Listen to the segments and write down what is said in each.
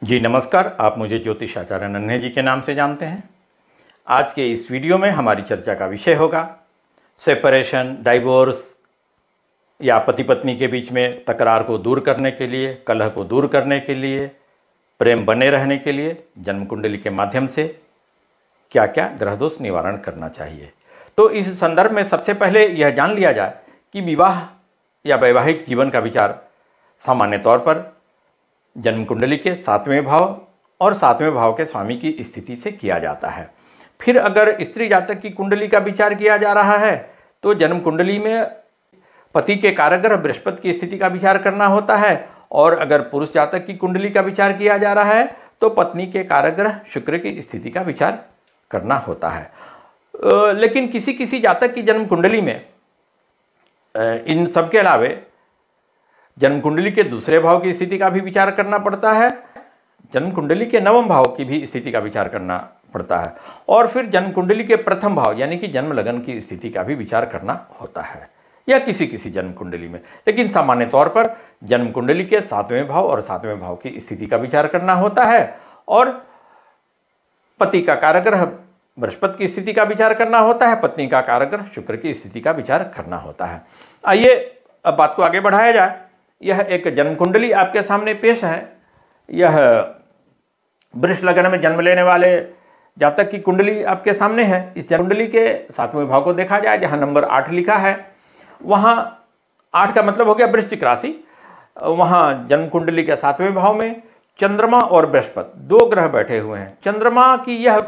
जी नमस्कार। आप मुझे ज्योतिष आचार्य नन्हे जी के नाम से जानते हैं। आज के इस वीडियो में हमारी चर्चा का विषय होगा सेपरेशन, डाइवोर्स या पति पत्नी के बीच में तकरार को दूर करने के लिए, कलह को दूर करने के लिए, प्रेम बने रहने के लिए जन्म कुंडली के माध्यम से क्या क्या ग्रह दोष निवारण करना चाहिए। तो इस संदर्भ में सबसे पहले यह जान लिया जाए कि विवाह या वैवाहिक जीवन का विचार सामान्य तौर पर जन्म कुंडली के 7वें भाव और 7वें भाव के स्वामी की स्थिति से किया जाता है। फिर अगर स्त्री जातक की कुंडली का विचार किया जा रहा है तो जन्म कुंडली में पति के कारक बृहस्पति की स्थिति का विचार करना होता है, और अगर पुरुष जातक की कुंडली का विचार किया जा रहा है तो पत्नी के कारक शुक्र की स्थिति का विचार करना होता है। लेकिन किसी किसी जातक की जन्म कुंडली में इन सब के अलावे जन्म कुंडली के दूसरे भाव की स्थिति का भी विचार करना पड़ता है, जन्म कुंडली के 9वें भाव की भी स्थिति का विचार करना पड़ता है, और फिर जन्म कुंडली के प्रथम भाव यानी कि जन्म लगन की स्थिति का भी विचार करना होता है, या किसी किसी जन्म कुंडली में। लेकिन सामान्य तौर पर जन्म कुंडली के 7वें भाव और 7वें भाव की स्थिति का विचार करना होता है, और पति का कारक ग्रह बृहस्पति की स्थिति का विचार करना होता है, पत्नी का कारक ग्रह शुक्र की स्थिति का विचार करना होता है। आइए अब बात को आगे बढ़ाया जाए। यह एक जन्म कुंडली आपके सामने पेश है। यह वृष लग्न में जन्म लेने वाले जातक की कुंडली आपके सामने है। इस जन्म कुंडली के 7वें भाव को देखा जाए, जहां नंबर 8 लिखा है, वहां 8 का मतलब हो गया वृश्चिक राशि। वहां जन्म कुंडली के 7वें भाव में चंद्रमा और बृहस्पति 2 ग्रह बैठे हुए हैं। चंद्रमा की यह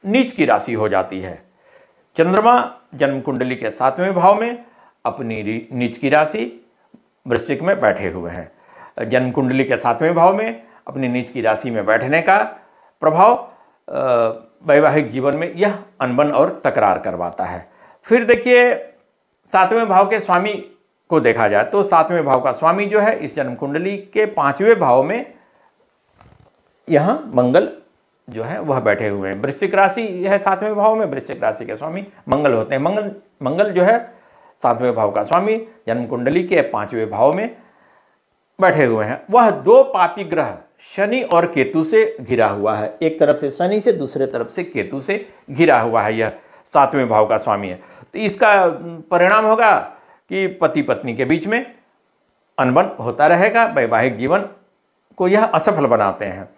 नीच की राशि हो जाती है। चंद्रमा जन्म कुंडली के 7वें भाव में अपनी नीच की राशि वृश्चिक में बैठे हुए हैं। जन्म कुंडली के 7वें भाव में अपनी नीच की राशि में बैठने का प्रभाव वैवाहिक जीवन में यह अनबन और तकरार करवाता है। फिर देखिए 7वें भाव के स्वामी को देखा जाए तो 7वें भाव का स्वामी जो है इस जन्म कुंडली के 5वें भाव में यहाँ मंगल जो है वह बैठे हुए हैं। वृश्चिक राशि है 7वें भाव में, वृश्चिक राशि के स्वामी मंगल होते हैं। मंगल जो है 7वें भाव का स्वामी जन्म कुंडली के 5वें भाव में बैठे हुए हैं। वह 2 पापी ग्रह शनि और केतु से घिरा हुआ है। एक तरफ से शनि से, दूसरे तरफ से केतु से घिरा हुआ है। यह 7वें भाव का स्वामी है। तो इसका परिणाम होगा कि पति पत्नी के बीच में अनबन होता रहेगा, वैवाहिक जीवन को यह असफल बनाते हैं।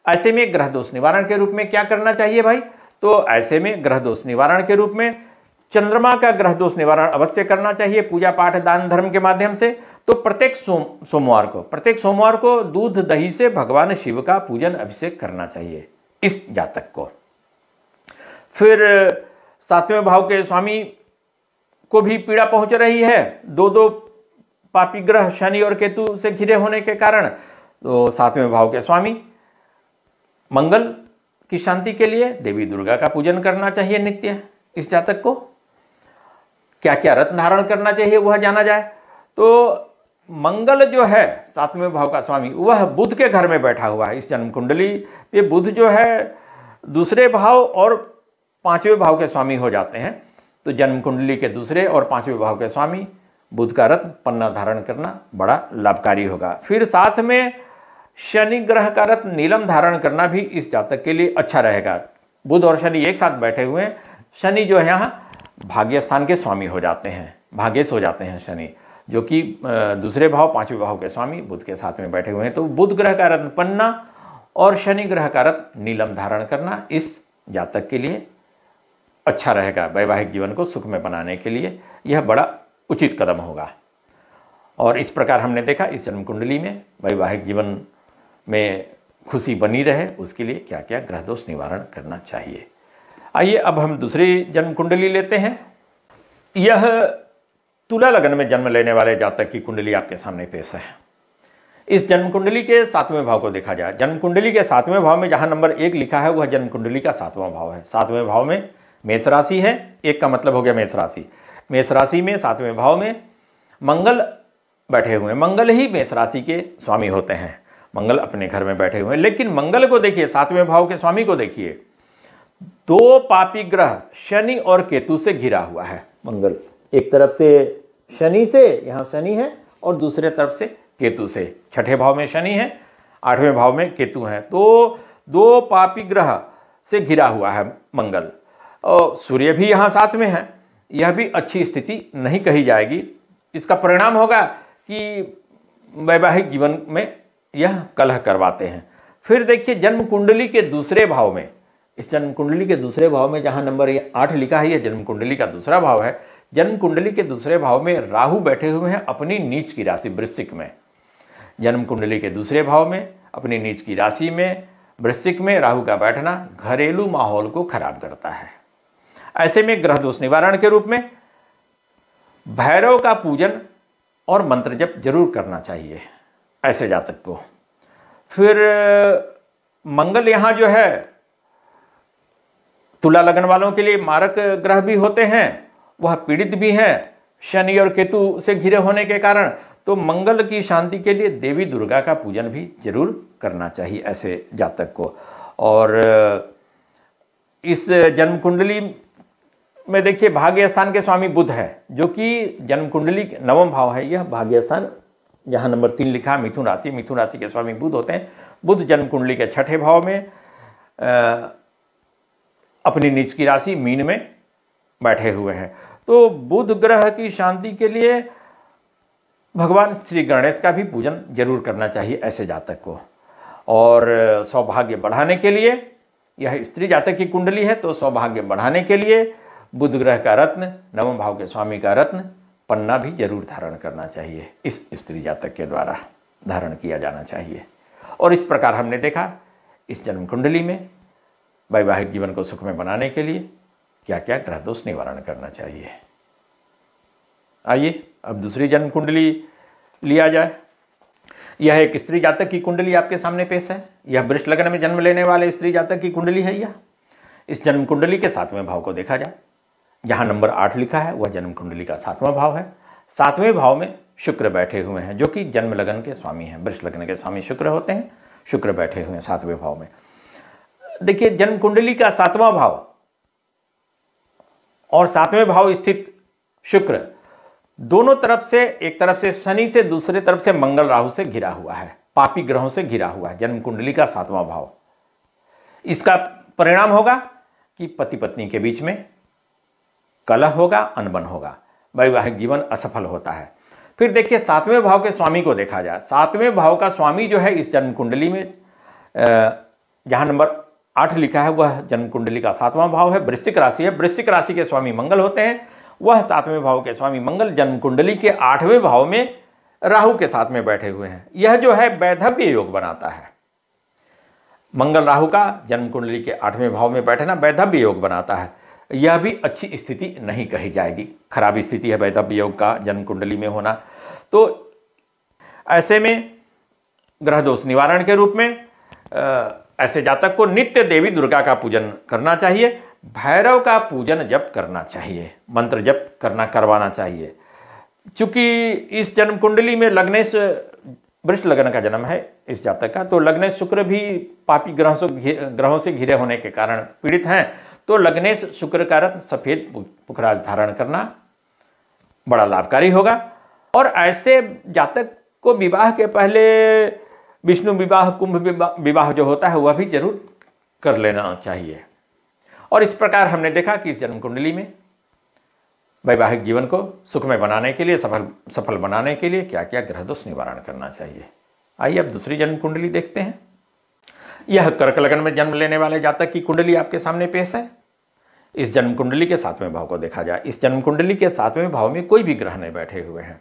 ऐसे में ग्रह दोष निवारण के रूप में क्या करना चाहिए भाई? तो ऐसे में ग्रह दोष निवारण के रूप में चंद्रमा का ग्रह दोष निवारण अवश्य करना चाहिए पूजा पाठ दान धर्म के माध्यम से। तो प्रत्येक सोमवार को दूध दही से भगवान शिव का पूजन अभिषेक करना चाहिए इस जातक को। फिर 7वें भाव के स्वामी को भी पीड़ा पहुंच रही है, 2 पापी ग्रह शनि और केतु से घिरे होने के कारण। तो 7वें भाव के स्वामी मंगल की शांति के लिए देवी दुर्गा का पूजन करना चाहिए नित्य इस जातक को। क्या क्या रत्न धारण करना चाहिए वह जाना जाए। तो मंगल जो है 7वें भाव का स्वामी वह बुध के घर में बैठा हुआ है। इस जन्म कुंडली ये बुध जो है दूसरे भाव और 5वें भाव के स्वामी हो जाते हैं। तो जन्म कुंडली के दूसरे और 5वें भाव के स्वामी बुध का रत्न पन्ना धारण करना बड़ा लाभकारी होगा। फिर साथ में शनि ग्रह का रत्न नीलम धारण करना भी इस जातक के लिए अच्छा रहेगा। बुध और शनि एक साथ बैठे हुए हैं। शनि जो है यहाँ भाग्य स्थान के स्वामी हो जाते हैं, भाग्येश हो जाते हैं शनि, जो कि दूसरे भाव 5वें भाव के स्वामी बुध के साथ में बैठे हुए हैं। तो बुध ग्रह का रत्न पन्ना और शनि ग्रह का रत्न नीलम धारण करना इस जातक के लिए अच्छा रहेगा। वैवाहिक जीवन को सुख में बनाने के लिए यह बड़ा उचित कदम होगा। और इस प्रकार हमने देखा इस जन्म कुंडली में वैवाहिक जीवन में खुशी बनी रहे उसके लिए क्या क्या ग्रह दोष निवारण करना चाहिए। आइए अब हम दूसरी जन्म कुंडली लेते हैं। यह तुला लग्न में जन्म लेने वाले जातक की कुंडली आपके सामने पेश है। इस जन्म कुंडली के 7वें भाव को देखा जाए, जन्म कुंडली के 7वें भाव में जहां नंबर 1 लिखा है वह जन्म कुंडली का 7वां भाव है। 7वें भाव में मेष राशि है, 1 का मतलब हो गया मेष राशि। मेष राशि में 7वें भाव में मंगल बैठे हुए हैं। मंगल ही मेष राशि के स्वामी होते हैं। मंगल अपने घर में बैठे हुए हैं। लेकिन मंगल को देखिए, 7वें भाव के स्वामी को देखिए, 2 पापी ग्रह शनि और केतु से घिरा हुआ है। मंगल एक तरफ से शनि से, यहाँ शनि है, और दूसरे तरफ से केतु से। 6ठे भाव में शनि है 8वें भाव में केतु हैं, तो 2 पापी ग्रह से घिरा हुआ है मंगल, और सूर्य भी यहाँ साथ में है। यह भी अच्छी स्थिति नहीं कही जाएगी। इसका परिणाम होगा कि वैवाहिक जीवन में यह कलह करवाते हैं। फिर देखिए जन्म कुंडली के दूसरे भाव में, इस जन्म कुंडली के दूसरे भाव में जहाँ नंबर 8 लिखा है, यह जन्म कुंडली का दूसरा भाव है। जन्म कुंडली के दूसरे भाव में राहु बैठे हुए हैं अपनी नीच की राशि वृश्चिक में। जन्म कुंडली के दूसरे भाव में अपनी नीच की राशि में वृश्चिक में राहु का बैठना घरेलू माहौल को खराब करता है। ऐसे में ग्रह दोष निवारण के रूप में भैरव का पूजन और मंत्र जप जरूर करना चाहिए ऐसे जातक को। फिर मंगल यहाँ जो है तुला लगन वालों के लिए मारक ग्रह भी होते हैं, वह पीड़ित भी हैं शनि और केतु से घिरे होने के कारण। तो मंगल की शांति के लिए देवी दुर्गा का पूजन भी जरूर करना चाहिए ऐसे जातक को। और इस जन्म कुंडली में देखिए भाग्य स्थान के स्वामी बुध है, जो कि जन्म कुंडली 9वां भाव है। यह भाग्य स्थान जहाँ नंबर 3 लिखा मिथुन राशि, मिथुन राशि के स्वामी बुध होते हैं। बुध जन्म कुंडली के 6ठे भाव में अपनी नीच की राशि मीन में बैठे हुए हैं। तो बुध ग्रह की शांति के लिए भगवान श्री गणेश का भी पूजन जरूर करना चाहिए ऐसे जातक को। और सौभाग्य बढ़ाने के लिए, यह स्त्री जातक की कुंडली है, तो सौभाग्य बढ़ाने के लिए बुध ग्रह का रत्न, 9वें भाव के स्वामी का रत्न पन्ना भी जरूर धारण करना चाहिए। इस स्त्री जातक के द्वारा धारण किया जाना चाहिए। और इस प्रकार हमने देखा इस जन्म कुंडली में वैवाहिक जीवन को सुखमय बनाने के लिए क्या क्या ग्रह दोष निवारण करना चाहिए। आइए अब दूसरी जन्म कुंडली लिया जाए। यह एक स्त्री जातक की कुंडली आपके सामने पेश है। यह वृष लग्न में जन्म लेने वाले स्त्री जातक की कुंडली है। यह इस जन्म कुंडली के 7वें भाव को देखा जाए, जहां नंबर 8 लिखा है वह जन्म कुंडली का 7वां भाव है। 7वें भाव में शुक्र बैठे हुए हैं, जो कि जन्म लगन के स्वामी हैं। वृष लग्न के स्वामी शुक्र होते हैं। शुक्र बैठे हुए हैं 7वें भाव में। देखिए जन्म कुंडली का 7वां भाव और 7वें भाव स्थित शुक्र दोनों तरफ से, एक तरफ से शनि से, दूसरे तरफ से मंगल राहु से घिरा हुआ है, पापी ग्रहों से घिरा हुआ है। जन्म कुंडली का 7वां भाव। इसका परिणाम होगा कि पति पत्नी के बीच में कलह होगा, अनबन होगा, वैवाहिक जीवन असफल होता है। फिर देखिए 7वें भाव के स्वामी को देखा जाए। 7वें भाव का स्वामी जो है इस जन्म कुंडली में जहां नंबर 8 लिखा है वह जन्म कुंडली का 7वां भाव है, वृश्चिक राशि है। वृश्चिक राशि के स्वामी मंगल होते हैं। वह 7वें भाव के स्वामी मंगल जन्म कुंडली के 8वें भाव में राहु के साथ में बैठे हुए हैं। यह जो है वैधव्य योग बनाता है। मंगल राहु का जन्म कुंडली के 8वें भाव में बैठना वैधव्य योग बनाता है। यह भी अच्छी स्थिति नहीं कही जाएगी, खराब स्थिति है वैधव्य योग का जन्म कुंडली में होना। तो ऐसे में ग्रह दोष निवारण के रूप में ऐसे जातक को नित्य देवी दुर्गा का पूजन करना चाहिए, भैरव का पूजन जप करना चाहिए, मंत्र जप करवाना चाहिए। चूंकि इस जन्म कुंडली में लग्नेश वृष लग्न का जन्म है इस जातक का, तो लग्नेश शुक्र भी पापी ग्रहों से घिरे होने के कारण पीड़ित हैं। तो लग्नेश शुक्र का रत्न सफेद पुखराज धारण करना बड़ा लाभकारी होगा। और ऐसे जातक को विवाह के पहले विष्णु विवाह, कुंभ विवाह जो होता है वह भी जरूर कर लेना चाहिए। और इस प्रकार हमने देखा कि इस जन्म कुंडली में वैवाहिक जीवन को सुखमय बनाने के लिए, सफल बनाने के लिए क्या क्या ग्रह दोष निवारण करना चाहिए। आइए अब दूसरी जन्म कुंडली देखते हैं। यह कर्क लग्न में जन्म लेने वाले जातक की कुंडली आपके सामने पेश है। इस जन्म कुंडली के 7वें भाव को देखा जाए। इस जन्म कुंडली के 7वें भाव में कोई भी ग्रह नहीं बैठे हुए हैं।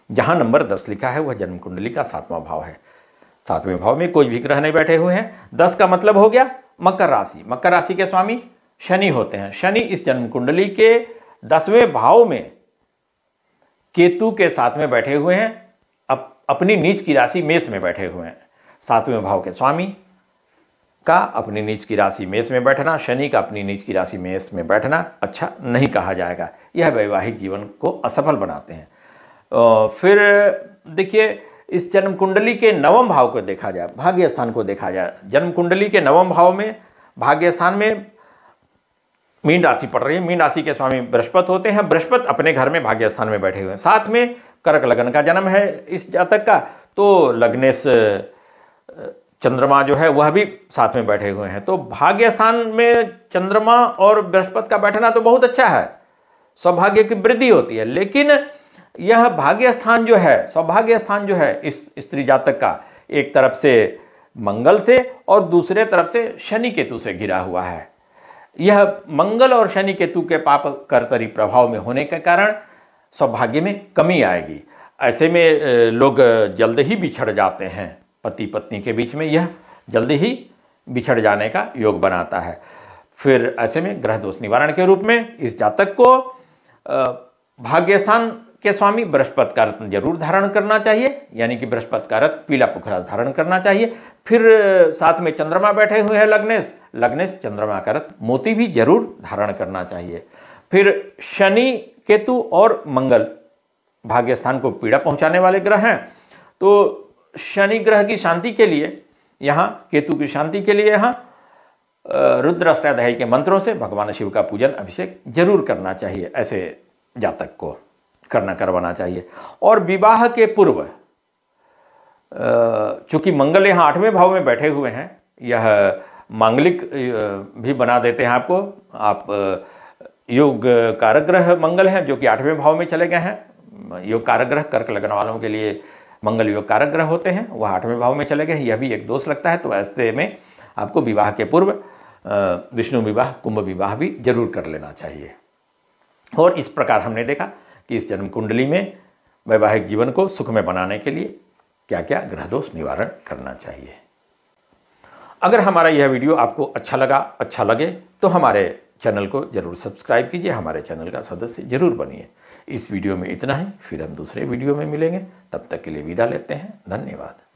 जहां नंबर 10 लिखा है वह जन्म कुंडली का 7वां भाव है। 7वें भाव में कोई भी ग्रह नहीं बैठे हुए हैं। 10 का मतलब हो गया मकर राशि। मकर राशि के स्वामी शनि होते हैं। शनि इस जन्म कुंडली के 10वें भाव में केतु के साथ में बैठे हुए हैं, अपनी नीच की राशि मेष में बैठे हुए हैं। 7वें भाव के स्वामी का अपनी नीच की राशि मेष में बैठना, शनि का अपनी नीच की राशि मेष में बैठना अच्छा नहीं कहा जाएगा। यह वैवाहिक जीवन को असफल बनाते हैं। फिर देखिए इस जन्म कुंडली के 9वें भाव को देखा जाए, भाग्य स्थान को देखा जाए। जन्म कुंडली के 9वें भाव में भाग्य स्थान में मीन राशि पड़ रही है। मीन राशि के स्वामी बृहस्पति होते हैं। बृहस्पति अपने घर में भाग्य स्थान में बैठे हुए हैं। साथ में कर्क लग्न का जन्म है इस जातक का, तो लग्नेश चंद्रमा जो है वह भी साथ में बैठे हुए हैं। तो भाग्य स्थान में चंद्रमा और बृहस्पति का बैठना तो बहुत अच्छा है, सौभाग्य की वृद्धि होती है। लेकिन यह भाग्य स्थान जो है, सौभाग्य स्थान जो है इस स्त्री जातक का, एक तरफ से मंगल से और दूसरे तरफ से शनि केतु से घिरा हुआ है। यह मंगल और शनि केतु के पाप कर्तरी प्रभाव में होने के कारण सौभाग्य में कमी आएगी। ऐसे में लोग जल्द ही बिछड़ जाते हैं, पति पत्नी के बीच में यह जल्दी ही बिछड़ जाने का योग बनाता है। फिर ऐसे में ग्रह दोष निवारण के रूप में इस जातक को भाग्यस्थान के स्वामी बृहस्पति का रत्न जरूर धारण करना चाहिए, यानी कि बृहस्पति का रत्न पीला पुखराज धारण करना चाहिए। फिर साथ में चंद्रमा बैठे हुए हैं लग्नेश चंद्रमा का रत्न मोती भी जरूर धारण करना चाहिए। फिर शनि केतु और मंगल भाग्यस्थान को पीड़ा पहुंचाने वाले ग्रह हैं, तो शनि ग्रह की शांति के लिए यहाँ, केतु की शांति के लिए यहाँ रुद्र अष्टाध्यायी के मंत्रों से भगवान शिव का पूजन अभिषेक जरूर करना चाहिए, ऐसे जातक को करवाना चाहिए। और विवाह के पूर्व, चूंकि मंगल यहाँ 8वें भाव में बैठे हुए हैं, यह मांगलिक भी बना देते हैं आपको। आप योग कारक ग्रह मंगल हैं जो कि 8वें भाव में चले गए हैं। योग कारक ग्रह कर्क लगन वालों के लिए मंगल योग कारक ग्रह होते हैं, वह 8वें भाव में चले गए हैं, यह भी एक दोष लगता है। तो ऐसे में आपको विवाह के पूर्व विष्णु विवाह, कुंभ विवाह भी जरूर कर लेना चाहिए। और इस प्रकार हमने देखा कि इस जन्म कुंडली में वैवाहिक जीवन को सुखमय बनाने के लिए क्या क्या ग्रह दोष निवारण करना चाहिए। अगर हमारा यह वीडियो आपको अच्छा लगे तो हमारे चैनल को जरूर सब्सक्राइब कीजिए, हमारे चैनल का सदस्य जरूर बनिए। इस वीडियो में इतना ही, फिर हम दूसरे वीडियो में मिलेंगे। तब तक के लिए विदा लेते हैं, धन्यवाद।